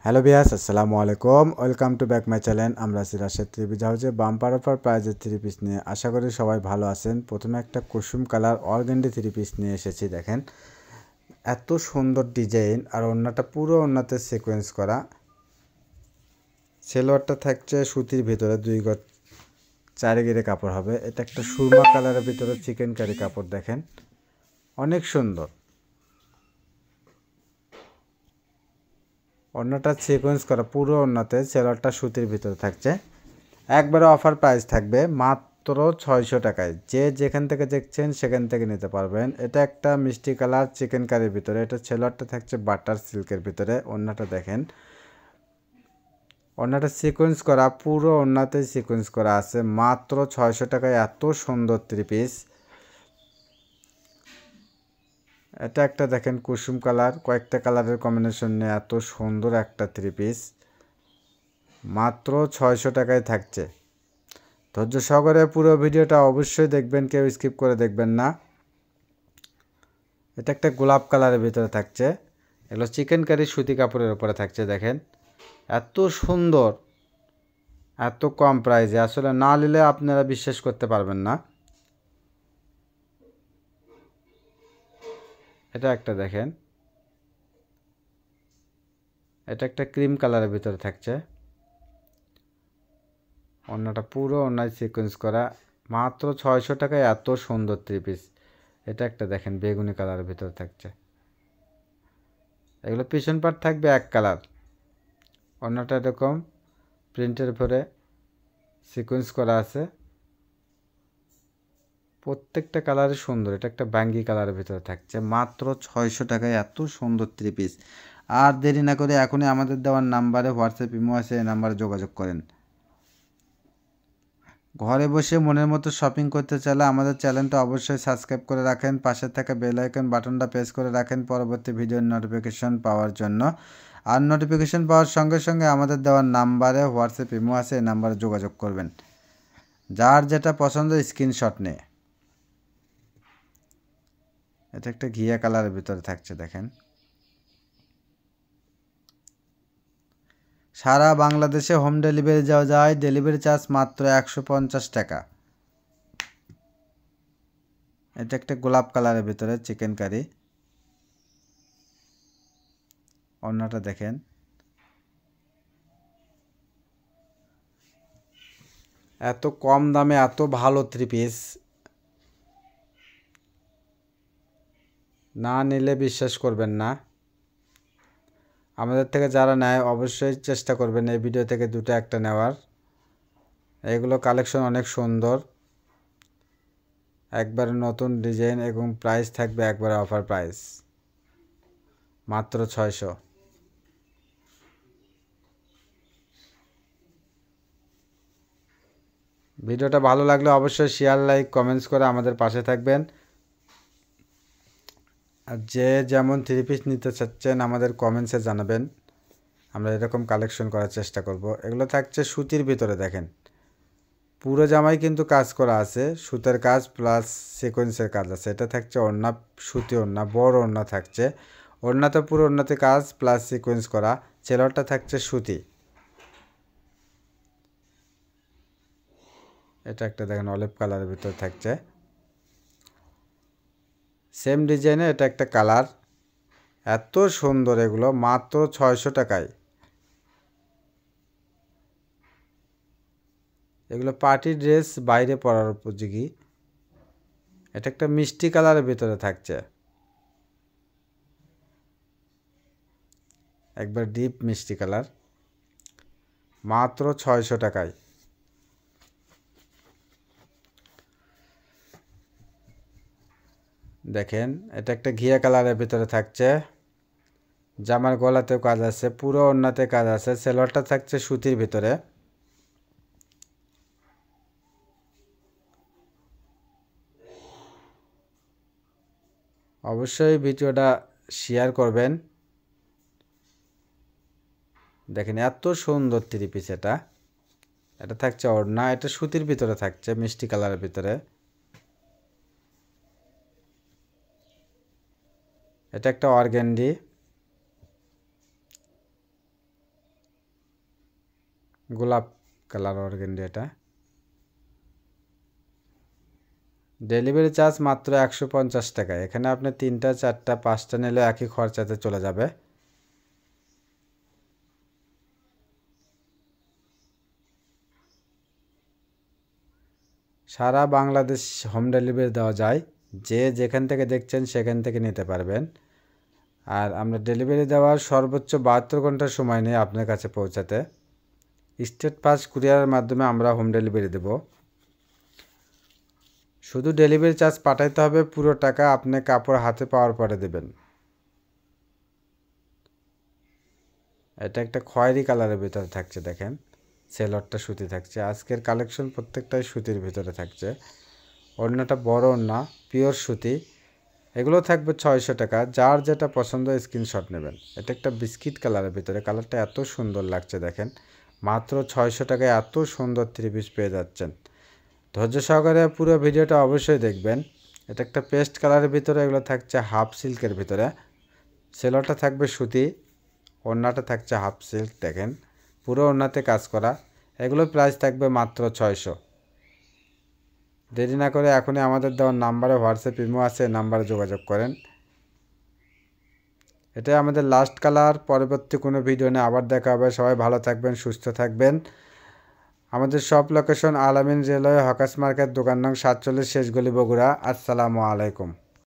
Hello viewers, আসসালামু আলাইকুম। Welcome to back my channel. আমরা আছি রাশেদ থ্রি পিস হাউসে বাম্পার অফার প্রাইজের থ্রি পিস নিয়ে। আশা করি সবাই ভালো আছেন। প্রথমে একটা কুসুম কালার অর্গেন্ডি থ্রি পিস নিয়ে এসেছি। দেখেন এত সুন্দর ডিজাইন, আর ওড়নাটা পুরো ওড়নাতে সিকোয়েন্স করা। সেলোয়ারটা থাকছে সুতির ভিতরে, 2 গজ 4 গিরে কাপড় হবে। এটা একটা সুরমা কালারের ভিতরে চিকেন কারি কাপড়। দেখেন অনেক সুন্দর। ওড়নাটা সিকোয়েন্স করা পুরো ওড়নাতে, সেলোয়ারটা সুতির ভিতরে থাকছে। একবারে অফার প্রাইস থাকবে মাত্র 600 টাকায়। যে যেখান থেকে দেখছেন সেখান থেকে নিতে পারবেন। এটা একটা মিষ্টি কালার চিকেন কারির ভিতরে। এটা সেলোয়ারটা থাকছে বাটার সিল্কের ভিতরে। ওড়নাটা দেখেন, ওড়নাটা সিকোয়েন্স করা, পুরো ওড়নাতেই সিকোয়েন্স করা আছে। মাত্র 600 টাকায় এত সুন্দর থ্রি পিস। এটা একটা দেখেন কুসুম কালার, কয়েকটা কালারের কম্বিনেশন নিয়ে এত সুন্দর একটা থ্রি পিস মাত্র 600 টাকায় থাকছে। ধৈর্য সহকারে পুরো ভিডিওটা অবশ্যই দেখবেন, কেউ স্কিপ করে দেখবেন না। এটা একটা গোলাপ কালারের ভিতরে থাকছে। এগুলো চিকেন কারি সুতি কাপড়ের উপরে থাকছে। দেখেন এত সুন্দর, এত কম প্রাইসে আসলে না নিলে আপনারা বিশ্বাস করতে পারবেন না। এটা একটা দেখেন, এটা একটা ক্রিম কালারের ভিতরে থাকছে। অন্যটা পুরো অন্যায় সিকোয়েন্স করা, মাত্র 600 টাকায় এত সুন্দর থ্রি পিস। এটা একটা দেখেন বেগুনি কালারের ভিতরে থাকছে। এগুলো পিছন পার্ট থাকবে এক কালার। অন্যটা এরকম প্রিন্টের উপরে সিকোয়েন্স করা আছে। প্রত্যেকটা কালারই সুন্দর। এটা একটা বাঙ্গি কালারের ভিতরে থাকছে। মাত্র 600 টাকায় এত সুন্দর থ্রি পিস। আর দেরি না করে এখনই আমাদের দেওয়ার নাম্বারে হোয়াটসঅ্যাপ ইমো আছে, এই নাম্বারে যোগাযোগ করেন। ঘরে বসে মনের মতো শপিং করতে চাইলে আমাদের চ্যানেলটা অবশ্যই সাবস্ক্রাইব করে রাখেন। পাশে থাকা বেল আইকন বাটনটা প্রেস করে রাখেন পরবর্তী ভিডিওর নোটিফিকেশন পাওয়ার জন্য। আর নোটিফিকেশন পাওয়ার সঙ্গে সঙ্গে আমাদের দেওয়ার নাম্বারে হোয়াটসঅ্যাপ ইমো আছে, এই নাম্বারে যোগাযোগ করবেন। যার যেটা পছন্দ স্ক্রিনশট নিয়ে। এটা একটা ঘিয়া কালারের ভিতরে থাকছে। দেখেন সারা বাংলাদেশে হোম ডেলিভারি যাওয়া যায়। ডেলিভারি চার্জ মাত্র 150 টাকা। এটা একটা গোলাপ কালারের ভিতরে চিকেন কারি। ওড়নাটা দেখেন এত কম দামে এত ভালো থ্রি পিস না নিলে বিশ্বাস করবেন না। আমাদের থেকে যারা নেয় অবশ্যই চেষ্টা করবেন এই ভিডিও থেকে দুটো একটা নেওয়ার। এগুলো কালেকশন অনেক সুন্দর, একবারে নতুন ডিজাইন এবং প্রাইস থাকবে একবারে অফার প্রাইস মাত্র 600। ভিডিওটা ভালো লাগলে অবশ্যই শেয়ার লাইক কমেন্টস করে আমাদের পাশে থাকবেন। আর যে যেমন থ্রি পিস নিতে চাচ্ছেন আমাদের কমেন্টসে জানাবেন, আমরা এরকম কালেকশন করার চেষ্টা করব। এগুলো থাকছে সুতির ভিতরে। দেখেন পুরো জামাই কিন্তু কাজ করা আছে, সুতের কাজ প্লাস সিকোয়েন্সের কাজ আছে। এটা থাকছে ওড়না, সুতি ওড়না, বড় ওড়না থাকছে। ওড়নাতে পুরো ওড়নাতে কাজ প্লাস সিকোয়েন্স করা। সেলোয়ারটা থাকছে সুতি। এটা একটা দেখেন অলিভ কালারের ভিতরে থাকছে, সেম ডিজাইনে। এটা একটা কালার, এত সুন্দর। এগুলো মাত্র 600 টাকায়। এগুলো পার্টি ড্রেস, বাইরে পরার উপযোগী। এটা একটা মিষ্টি কালারের ভিতরে থাকছে, একবার ডিপ মিষ্টি কালার, মাত্র 600 টাকায়। দেখেন এটা একটা ঘিয়া কালারের ভিতরে থাকছে। জামার গলাতেও কাজ আছে, পুরো ওড়নাতে কাজ আছে। সেলোয়ারটা থাকছে সুতির ভিতরে। অবশ্যই ভিডিওটা শেয়ার করবেন। দেখেন এত সুন্দর থ্রি পিস। এটা এটা থাকছে ওড়না, এটা সুতির ভিতরে থাকছে মিষ্টি কালারের ভিতরে। এটা একটা অর্গ্যান্ডি। গোলাপ কালার অর্গেন্ডি এটা। ডেলিভারি চার্জ মাত্র 150 টাকা। এখানে আপনি 3টা 4টা 5টা নিলে একই খরচাতে চলে যাবে। সারা বাংলাদেশ হোম ডেলিভারি দেওয়া যায়, যে যেখান থেকে দেখছেন সেখান থেকে নিতে পারবেন। আর আমরা ডেলিভারি দেওয়ার সর্বোচ্চ 72 ঘন্টা সময় নিয়ে আপনার কাছে পৌঁছাতে। স্টেট ফাস্ট কুরিয়ারের মাধ্যমে আমরা হোম ডেলিভারি দেব। শুধু ডেলিভারি চার্জ পাঠাইতে হবে, পুরো টাকা আপনি কাপড় হাতে পাওয়ার পরে দেবেন। এটা একটা খয়েরি কালারের ভিতরে থাকছে, দেখেন সেলরটা সুতি থাকছে। আজকের কালেকশন প্রত্যেকটাই সুতির ভিতরে থাকছে। ওড়নাটা বড় ওড়না, পিওর সুতি। এগুলো থাকবে 600 টাকা। যার যেটা পছন্দ স্ক্রিনশট নেবেন। এটা একটা বিস্কিট কালারের ভিতরে, কালারটা এত সুন্দর লাগছে দেখেন। মাত্র 600 টাকায় এত সুন্দর 3 পিস পেয়ে যাচ্ছেন। ধৈর্য সহকারে পুরো ভিডিওটা অবশ্যই দেখবেন। এটা একটা পেস্ট কালারের ভিতরে, এগুলো থাকছে হাফ সিল্কের ভিতরে। সেলরটা থাকবে সুতি, ওড়নাটা থাকছে হাফ সিল্ক, দেখেন পুরো ওড়নাতে কাজ করা। এগুলোর প্রাইস থাকবে মাত্র 600। দেরি না করে এখনই আমাদের দেওয়ার নাম্বারে হোয়াটসঅ্যাপ ইমো আছে, নাম্বারে যোগাযোগ করেন। এটাই আমাদের লাস্ট কালার। পরবর্তী কোনো ভিডিও নিয়ে আবার দেখা হবে। সবাই ভালো থাকবেন, সুস্থ থাকবেন। আমাদের সব লোকেশন আল আমিন রেলওয়ে হকার্স মার্কেট, দোকান নং 47, শেষ গলি, বগুড়া। আসসালামু আলাইকুম।